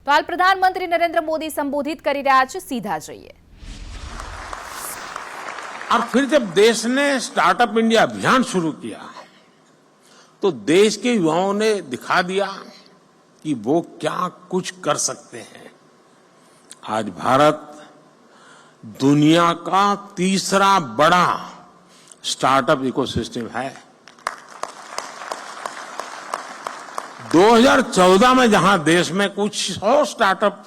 હાલ પ્રધાનમંત્રી નરેન્દ્ર મોદી સંબોધિત કરી રહ્યા છે, સીધા જોઈએ। और फिर जब देश ने स्टार्टअप इंडिया अभियान शुरू किया तो देश के युवाओं ने दिखा दिया कि वो क्या कुछ कर सकते हैं। आज भारत दुनिया का तीसरा बड़ा स्टार्टअप इकोसिस्टम है। 2014 में जहां देश में कुछ 100 स्टार्टअप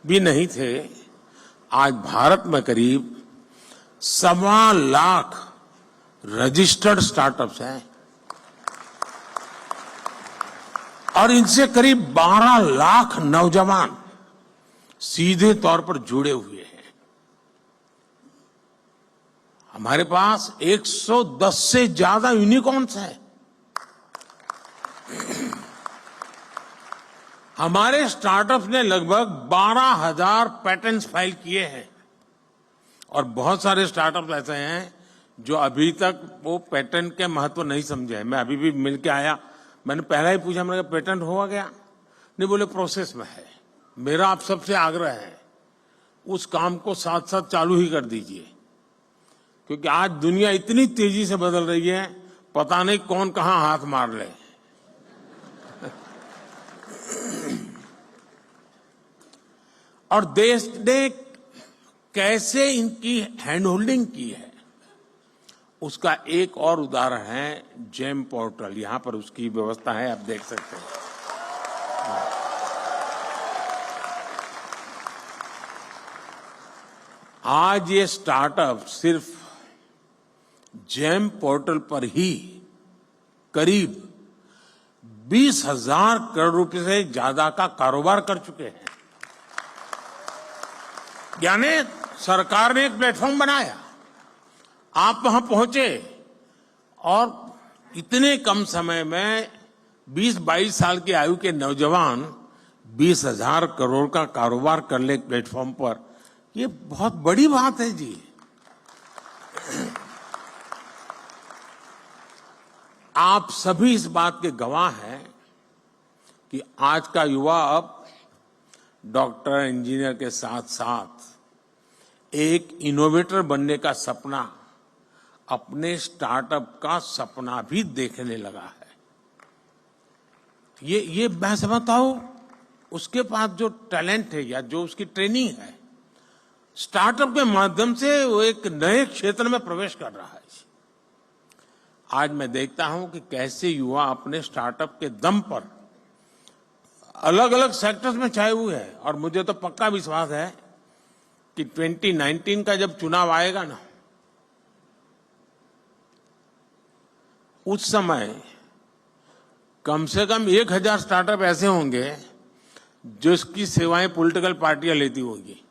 भी नहीं थे, आज भारत में करीब 1.25 लाख रजिस्टर्ड स्टार्टअप्स हैं और इनसे करीब 12 लाख नौजवान सीधे तौर पर जुड़े हुए हैं। हमारे पास 110 से ज्यादा यूनिकॉर्न्स हैं। हमारे स्टार्टअप्स ने लगभग 12,000 पैटेंट्स फाइल किए हैं और बहुत सारे स्टार्टअप्स ऐसे हैं जो अभी तक वो पेटेंट के महत्व नहीं समझे हैं। मैं अभी भी मिल के आया, मैंने पहला ही पूछा, मैंने कहा पेटेंट हुआ गया? नहीं, बोले प्रोसेस में है। मेरा आप सबसे आग्रह है उस काम को साथ साथ चालू ही कर दीजिए, क्योंकि आज दुनिया इतनी तेजी से बदल रही है, पता नहीं कौन कहां हाथ मार ले। और देश ने कैसे इनकी हैंड होल्डिंग की है, उसका एक और उदाहरण है जेम पोर्टल। यहां पर उसकी व्यवस्था है, आप देख सकते हैं। आज ये स्टार्टअप सिर्फ जेम पोर्टल पर ही करीब 20,000 करोड़ रुपए से ज्यादा का कारोबार कर चुके हैं। यानी सरकार ने एक प्लेटफॉर्म बनाया, आप वहां पहुंचे और इतने कम समय में 20-22 साल की आयु के नौजवान 20,000 करोड़ का कारोबार कर ले प्लेटफॉर्म पर, ये बहुत बड़ी बात है जी। आप सभी इस बात के गवाह हैं कि आज का युवा अब डॉक्टर, इंजीनियर के साथ साथ एक इनोवेटर बनने का सपना, अपने स्टार्टअप का सपना भी देखने लगा है। ये मैं समझता हूं उसके पास जो टैलेंट है या जो उसकी ट्रेनिंग है, स्टार्टअप के माध्यम से वो एक नए क्षेत्र में प्रवेश कर रहा है। आज मैं देखता हूं कि कैसे युवा अपने स्टार्टअप के दम पर अलग अलग सेक्टर्स में छाए हुए हैं। और मुझे तो पक्का विश्वास है कि 2019 का जब चुनाव आएगा ना, उस समय कम से कम 1,000 स्टार्टअप ऐसे होंगे जिसकी सेवाएं पॉलिटिकल पार्टियां लेती होगी।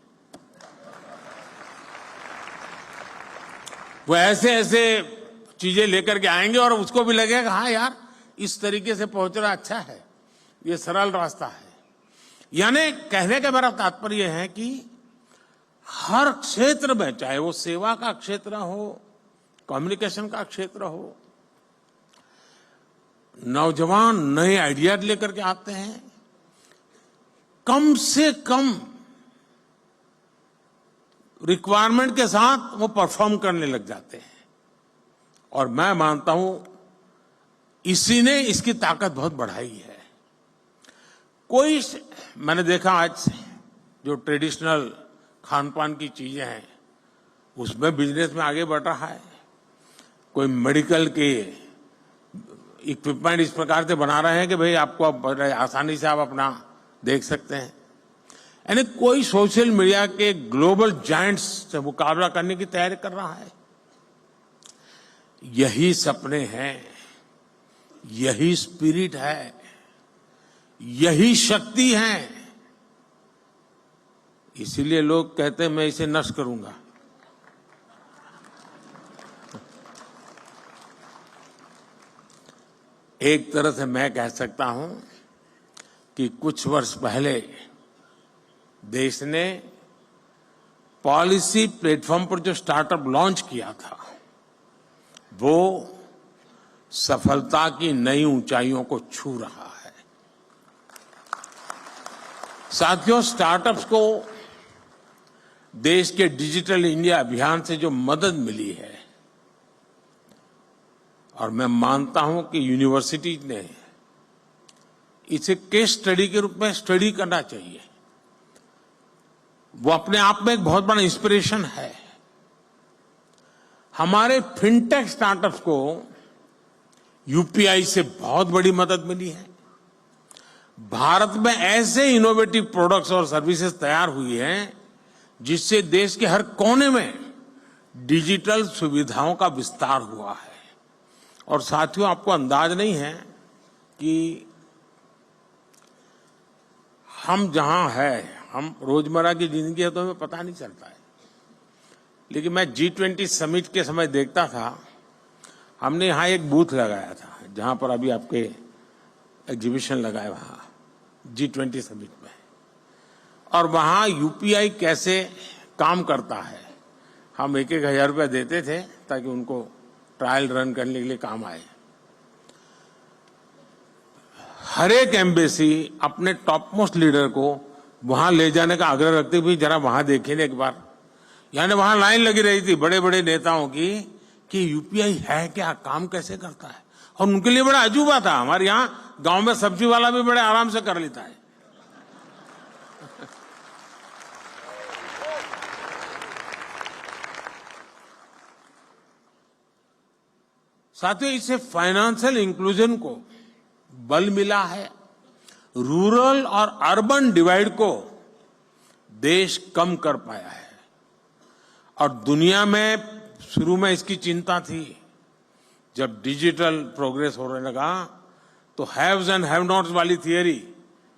वो ऐसे ऐसे चीजें लेकर के आएंगे और उसको भी लगेगा हाँ यार, इस तरीके से पहुंचना अच्छा है, ये सरल रास्ता है। यानी कहने का मेरा तात्पर्य है कि हर क्षेत्र में, चाहे वो सेवा का क्षेत्र हो, कम्युनिकेशन का क्षेत्र हो, नौजवान नए आइडियाज लेकर के आते हैं। कम से कम रिक्वायरमेंट के साथ वो परफॉर्म करने लग जाते हैं और मैं मानता हूं इसी ने इसकी ताकत बहुत बढ़ाई है। कोई, मैंने देखा आज जो ट्रेडिशनल खान पान की चीजें हैं उसमें बिजनेस में आगे बढ़ रहा है। कोई मेडिकल के इक्विपमेंट इस प्रकार से बना रहे हैं कि भाई आपको आसानी से आप अपना देख सकते हैं। यानी कोई सोशल मीडिया के ग्लोबल जायंट्स से मुकाबला करने की तैयारी कर रहा है। यही सपने हैं, यही स्पिरिट है, यही शक्ति है। इसीलिए लोग कहते हैं मैं इसे नष्ट करूंगा। एक तरह से मैं कह सकता हूं कि कुछ वर्ष पहले देश ने पॉलिसी प्लेटफॉर्म पर जो स्टार्टअप लॉन्च किया था, वो सफलता की नई ऊंचाइयों को छू रहा है। साथियों, स्टार्टअप्स को देश के डिजिटल इंडिया अभियान से जो मदद मिली है, और मैं मानता हूं कि यूनिवर्सिटीज ने इसे केस स्टडी के रूप में स्टडी करना चाहिए। वो अपने आप में एक बहुत बड़ा इंस्पिरेशन है। हमारे फिनटेक स्टार्टअप्स को यूपीआई से बहुत बड़ी मदद मिली है। भारत में ऐसे इनोवेटिव प्रोडक्ट्स और सर्विसेज तैयार हुई हैं जिससे देश के हर कोने में डिजिटल सुविधाओं का विस्तार हुआ है। और साथियों, आपको अंदाज नहीं है कि हम जहां हैं, हम रोजमर्रा की जिंदगी है तो हमें पता नहीं चलता है, लेकिन मैं G20 समिट के समय देखता था, हमने यहां एक बूथ लगाया था जहां पर अभी आपके एग्जीबिशन लगा है, वहां G20 समिट में, और वहां यूपीआई कैसे काम करता है, हम 1,000 रुपया देते थे ताकि उनको ट्रायल रन करने के लिए काम आए। हर एक एम्बेसी अपने टॉप मोस्ट लीडर को वहां ले जाने का आग्रह रखते हुए जरा वहां देखें एक बार। यानी वहां लाइन लगी रही थी बड़े बड़े नेताओं की कि यूपीआई है क्या, काम कैसे करता है, और उनके लिए बड़ा अजूबा था। हमारे यहां गांव में सब्जी वाला भी बड़े आराम से कर लेता है। साथियों, इससे फाइनेंशियल इंक्लूजन को बल मिला है। रूरल और अर्बन डिवाइड को देश कम कर पाया है। और दुनिया में शुरू में इसकी चिंता थी। जब डिजिटल प्रोग्रेस होने लगा तो हैव्स एंड हैव नॉट्स वाली थियरी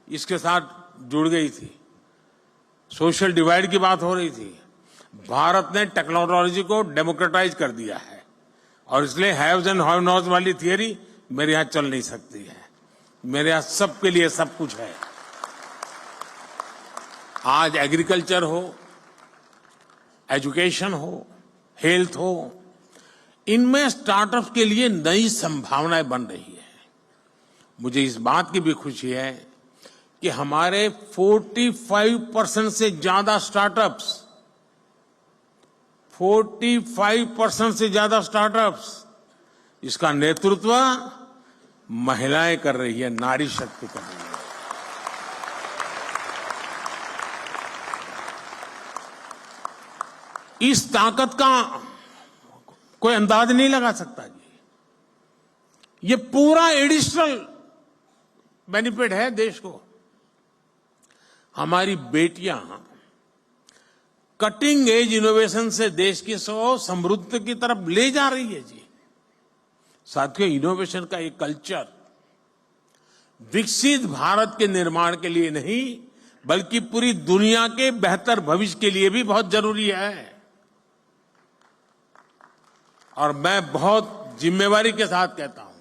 इसके साथ जुड़ गई थी। सोशल डिवाइड की बात हो रही थी। भारत ने टेक्नोलॉजी को डेमोक्रेटाइज कर दिया है, और इसलिए हैव्स एंड हैव नॉट्स वाली थियरी मेरे यहां चल नहीं सकती है। मेरे यहां सबके लिए सब कुछ है। आज एग्रीकल्चर हो, एजुकेशन हो, हेल्थ हो, इनमें स्टार्टअप्स के लिए नई संभावनाएं बन रही है। मुझे इस बात की भी खुशी है कि हमारे 45% से ज्यादा स्टार्टअप्स 45% से ज्यादा स्टार्टअप्स इसका नेतृत्व महिलाएं कर रही है, नारी शक्ति कर रही है। इस ताकत का कोई अंदाज नहीं लगा सकता जी। ये पूरा एडिशनल बेनिफिट है देश को। हमारी बेटियां कटिंग एज इनोवेशन से देश की समृद्धि की तरफ ले जा रही है जी। साथियों, इनोवेशन का एक कल्चर विकसित भारत के निर्माण के लिए नहीं बल्कि पूरी दुनिया के बेहतर भविष्य के लिए भी बहुत जरूरी है। और मैं बहुत जिम्मेवारी के साथ कहता हूं,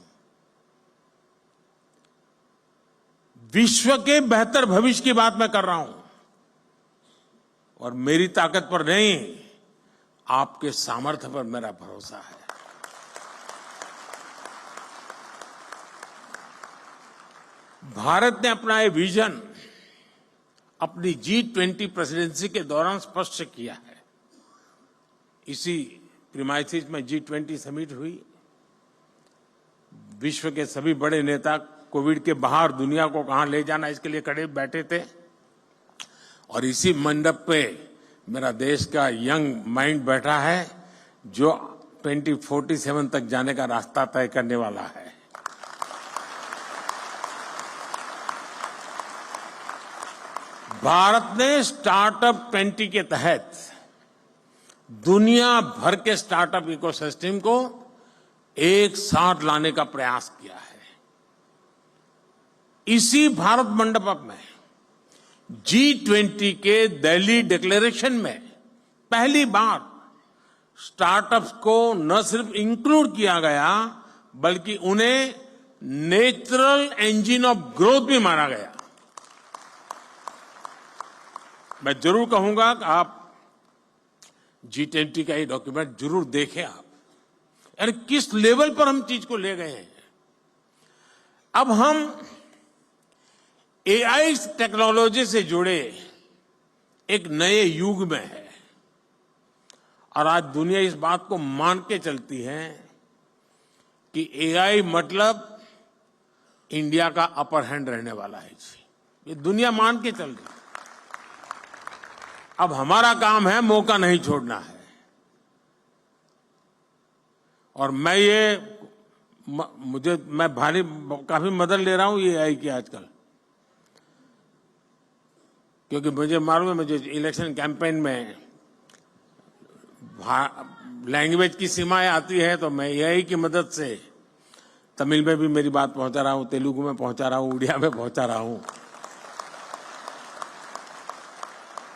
विश्व के बेहतर भविष्य की बात मैं कर रहा हूं, और मेरी ताकत पर नहीं, आपके सामर्थ्य पर मेरा भरोसा है। भारत ने अपना ये विजन अपनी G20 प्रेसिडेंसी के दौरान स्पष्ट किया है। इसी प्रीमाइसिस में G20 समिट हुई। विश्व के सभी बड़े नेता कोविड के बाहर दुनिया को कहां ले जाना इसके लिए खड़े बैठे थे, और इसी मंडप पे मेरा देश का यंग माइंड बैठा है जो 2047 तक जाने का रास्ता तय करने वाला है। भारत ने स्टार्टअप 20 के तहत दुनिया भर के स्टार्टअप इकोसिस्टम को एक साथ लाने का प्रयास किया है। इसी भारत मंडप में G20 के दिल्ली डिक्लेरेशन में पहली बार स्टार्टअप्स को न सिर्फ इंक्लूड किया गया बल्कि उन्हें नेचुरल इंजन ऑफ ग्रोथ भी माना गया। मैं जरूर कहूंगा कि आप G20 का ये डॉक्यूमेंट जरूर देखें आप, यानी किस लेवल पर हम चीज को ले गए हैं। अब हम एआई टेक्नोलॉजी से जुड़े एक नए युग में है और आज दुनिया इस बात को मान के चलती है कि एआई मतलब इंडिया का अपर हैंड रहने वाला है जी। ये दुनिया मान के चल रही है। अब हमारा काम है मौका नहीं छोड़ना है। और मैं काफी मदद ले रहा हूं ये एआई की आजकल, क्योंकि मुझे मालूम है मुझे इलेक्शन कैंपेन में लैंग्वेज की सीमाएं आती है, तो मैं एआई की मदद से तमिल में भी मेरी बात पहुंचा रहा हूं, तेलुगु में पहुंचा रहा हूं, उड़िया में पहुंचा रहा हूं।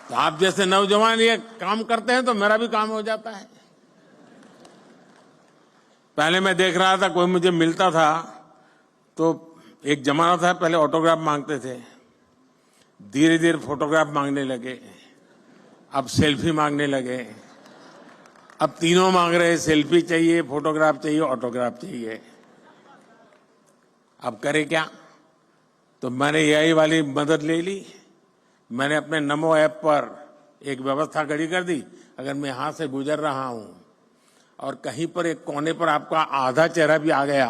तो आप जैसे नौजवान ये काम करते हैं तो मेरा भी काम हो जाता है। पहले मैं देख रहा था, कोई मुझे मिलता था तो एक जमाना था पहले ऑटोग्राफ मांगते थे, धीरे धीरे फोटोग्राफ मांगने लगे, अब सेल्फी मांगने लगे, अब तीनों मांग रहे हैं, सेल्फी चाहिए, फोटोग्राफ चाहिए, ऑटोग्राफ चाहिए। अब करे क्या? तो मैंने एआई वाली मदद ले ली। मैंने अपने नमो ऐप पर एक व्यवस्था खड़ी कर दी, अगर मैं यहां से गुजर रहा हूं और कहीं पर एक कोने पर आपका आधा चेहरा भी आ गया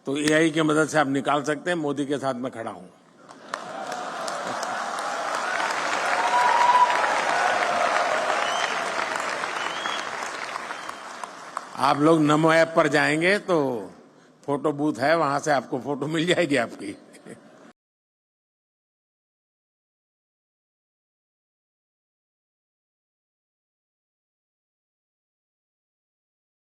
तो एआई की मदद से आप निकाल सकते हैं मोदी के साथ मैं खड़ा हूं। आप लोग नमो ऐप पर जाएंगे तो फोटो बूथ है, वहां से आपको फोटो मिल जाएगी आपकी।